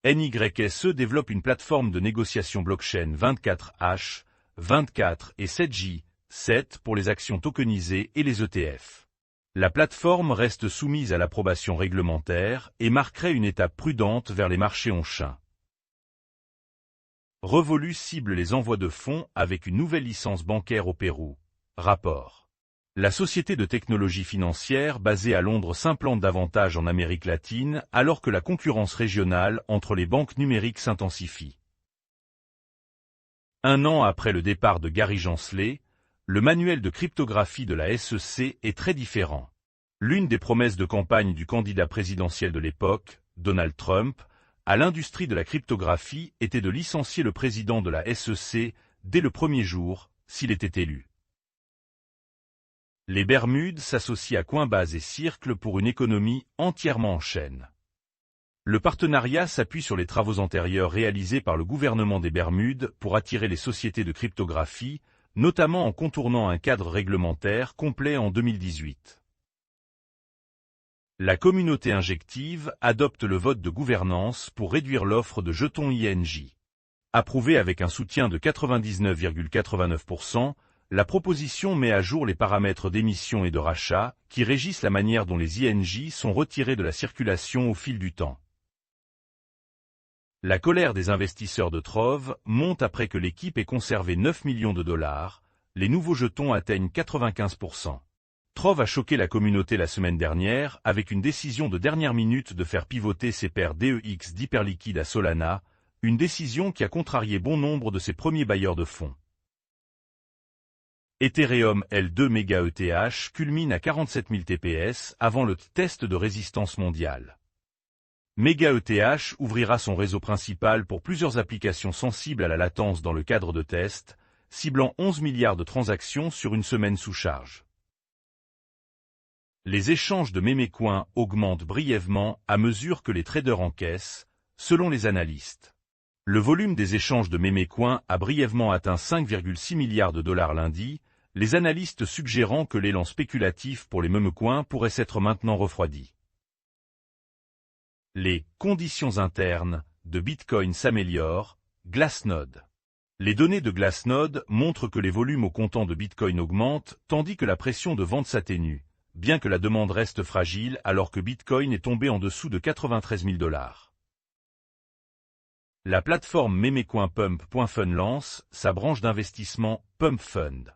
NYSE développe une plateforme de négociation blockchain 24H, 24 et 7J, 7 pour les actions tokenisées et les ETF. La plateforme reste soumise à l'approbation réglementaire et marquerait une étape prudente vers les marchés on-chain. Revolut cible les envois de fonds avec une nouvelle licence bancaire au Pérou. Rapport. La société de technologie financière basée à Londres s'implante davantage en Amérique latine alors que la concurrence régionale entre les banques numériques s'intensifie. Un an après le départ de Gary Gensler, le manuel de cryptographie de la SEC est très différent. L'une des promesses de campagne du candidat présidentiel de l'époque, Donald Trump, à l'industrie de la cryptographie était de licencier le président de la SEC dès le premier jour, s'il était élu. Les Bermudes s'associent à Coinbase et Circle pour une économie entièrement en chaîne. Le partenariat s'appuie sur les travaux antérieurs réalisés par le gouvernement des Bermudes pour attirer les sociétés de cryptographie, notamment en contournant un cadre réglementaire complet en 2018. La communauté injective adopte le vote de gouvernance pour réduire l'offre de jetons INJ. Approuvée avec un soutien de 99,89%, la proposition met à jour les paramètres d'émission et de rachat qui régissent la manière dont les INJ sont retirés de la circulation au fil du temps. La colère des investisseurs de Trove monte après que l'équipe ait conservé 9 millions de dollars, les nouveaux jetons atteignent 95%. Trove a choqué la communauté la semaine dernière avec une décision de dernière minute de faire pivoter ses paires DEX d'hyperliquide à Solana, une décision qui a contrarié bon nombre de ses premiers bailleurs de fonds. Ethereum L2 MegaETH culmine à 47 000 TPS avant le test de résistance mondiale. MegaETH ouvrira son réseau principal pour plusieurs applications sensibles à la latence dans le cadre de tests, ciblant 11 milliards de transactions sur une semaine sous charge. Les échanges de mémécoins augmentent brièvement à mesure que les traders encaissent, selon les analystes. Le volume des échanges de mémécoins a brièvement atteint 5,6 milliards de dollars lundi, les analystes suggérant que l'élan spéculatif pour les mémécoins pourrait s'être maintenant refroidi. Les conditions internes de Bitcoin s'améliorent, Glassnode. Les données de Glassnode montrent que les volumes au comptant de Bitcoin augmentent tandis que la pression de vente s'atténue, bien que la demande reste fragile alors que Bitcoin est tombé en dessous de 93 000 dollars. La plateforme mémécoin Pump.Fund lance sa branche d'investissement Pump Fund.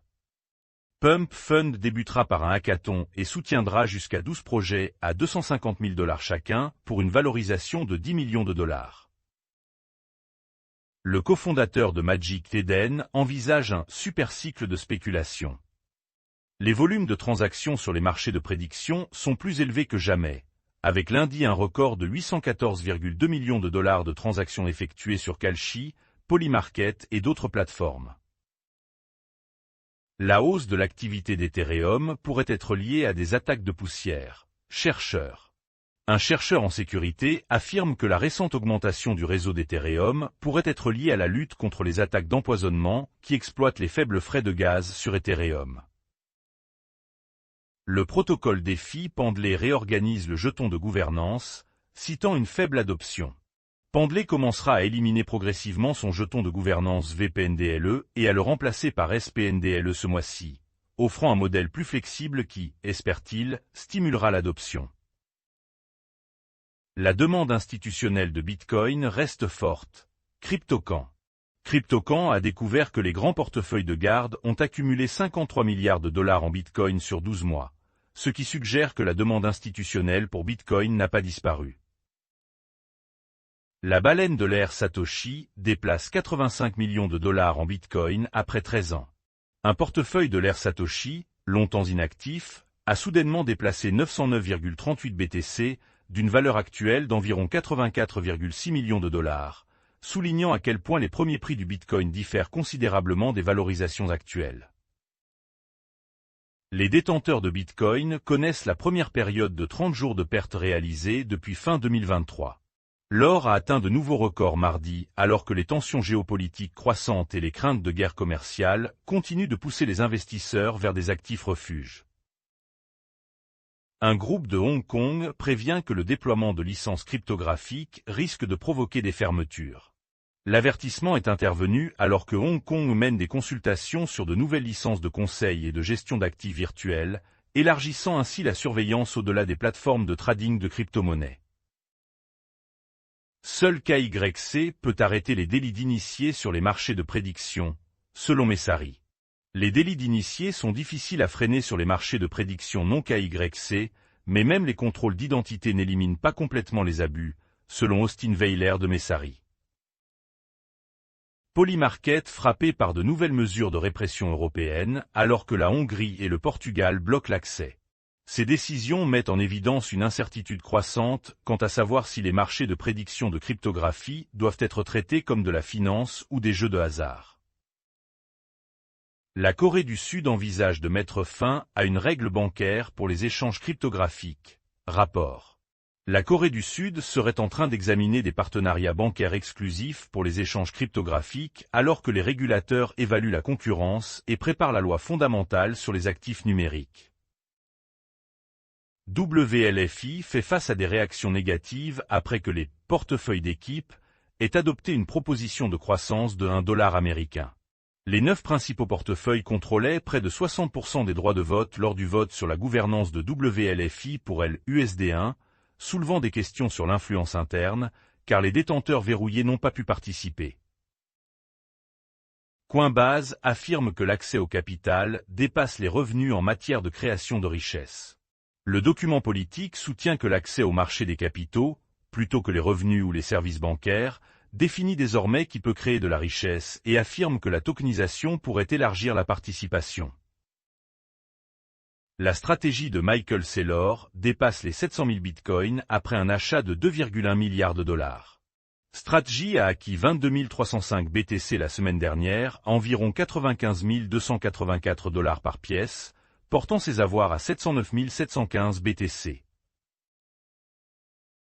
Pump Fund débutera par un hackathon et soutiendra jusqu'à 12 projets à 250 000 dollars chacun pour une valorisation de 10 millions de dollars. Le cofondateur de Magic Eden envisage un super cycle de spéculation. Les volumes de transactions sur les marchés de prédiction sont plus élevés que jamais, avec lundi un record de 814,2 millions de dollars de transactions effectuées sur Kalshi, Polymarket et d'autres plateformes. La hausse de l'activité d'Ethereum pourrait être liée à des attaques de poussière. Chercheur. Un chercheur en sécurité affirme que la récente augmentation du réseau d'Ethereum pourrait être liée à la lutte contre les attaques d'empoisonnement qui exploitent les faibles frais de gaz sur Ethereum. Le protocole DeFi Pendlay réorganise le jeton de gouvernance, citant une faible adoption. Pendlay commencera à éliminer progressivement son jeton de gouvernance VPNDLE et à le remplacer par SPNDLE ce mois-ci, offrant un modèle plus flexible qui, espère-t-il, stimulera l'adoption. La demande institutionnelle de Bitcoin reste forte. CryptoCan. CryptoCan a découvert que les grands portefeuilles de garde ont accumulé 53 milliards de dollars en Bitcoin sur 12 mois, ce qui suggère que la demande institutionnelle pour Bitcoin n'a pas disparu. La baleine de l'ère Satoshi déplace 85 millions de dollars en Bitcoin après 13 ans. Un portefeuille de l'ère Satoshi, longtemps inactif, a soudainement déplacé 909,38 BTC d'une valeur actuelle d'environ 84,6 millions de dollars, soulignant à quel point les premiers prix du Bitcoin diffèrent considérablement des valorisations actuelles. Les détenteurs de Bitcoin connaissent la première période de 30 jours de pertes réalisées depuis fin 2023. L'or a atteint de nouveaux records mardi, alors que les tensions géopolitiques croissantes et les craintes de guerre commerciale continuent de pousser les investisseurs vers des actifs refuges. Un groupe de Hong Kong prévient que le déploiement de licences cryptographiques risque de provoquer des fermetures. L'avertissement est intervenu alors que Hong Kong mène des consultations sur de nouvelles licences de conseil et de gestion d'actifs virtuels, élargissant ainsi la surveillance au-delà des plateformes de trading de crypto-monnaies. Seul KYC peut arrêter les délits d'initiés sur les marchés de prédiction, selon Messari. Les délits d'initiés sont difficiles à freiner sur les marchés de prédiction non KYC, mais même les contrôles d'identité n'éliminent pas complètement les abus, selon Austin Weiler de Messari. Polymarket frappé par de nouvelles mesures de répression européennes, alors que la Hongrie et le Portugal bloquent l'accès. Ces décisions mettent en évidence une incertitude croissante quant à savoir si les marchés de prédiction de cryptographie doivent être traités comme de la finance ou des jeux de hasard. La Corée du Sud envisage de mettre fin à une règle bancaire pour les échanges cryptographiques. Rapport. La Corée du Sud serait en train d'examiner des partenariats bancaires exclusifs pour les échanges cryptographiques alors que les régulateurs évaluent la concurrence et préparent la loi fondamentale sur les actifs numériques. WLFI fait face à des réactions négatives après que les portefeuilles d'équipe aient adopté une proposition de croissance de $1 américain. Les 9 principaux portefeuilles contrôlaient près de 60% des droits de vote lors du vote sur la gouvernance de WLFI pour l'USD1, soulevant des questions sur l'influence interne, car les détenteurs verrouillés n'ont pas pu participer. Coinbase affirme que l'accès au capital dépasse les revenus en matière de création de richesse. Le document politique soutient que l'accès au marché des capitaux, plutôt que les revenus ou les services bancaires, définit désormais qui peut créer de la richesse et affirme que la tokenisation pourrait élargir la participation. La stratégie de Michael Saylor dépasse les 700 000 bitcoins après un achat de 2,1 milliards de dollars. Strategy a acquis 22 305 BTC la semaine dernière, environ 95 284 $ par pièce, portant ses avoirs à 709 715 BTC.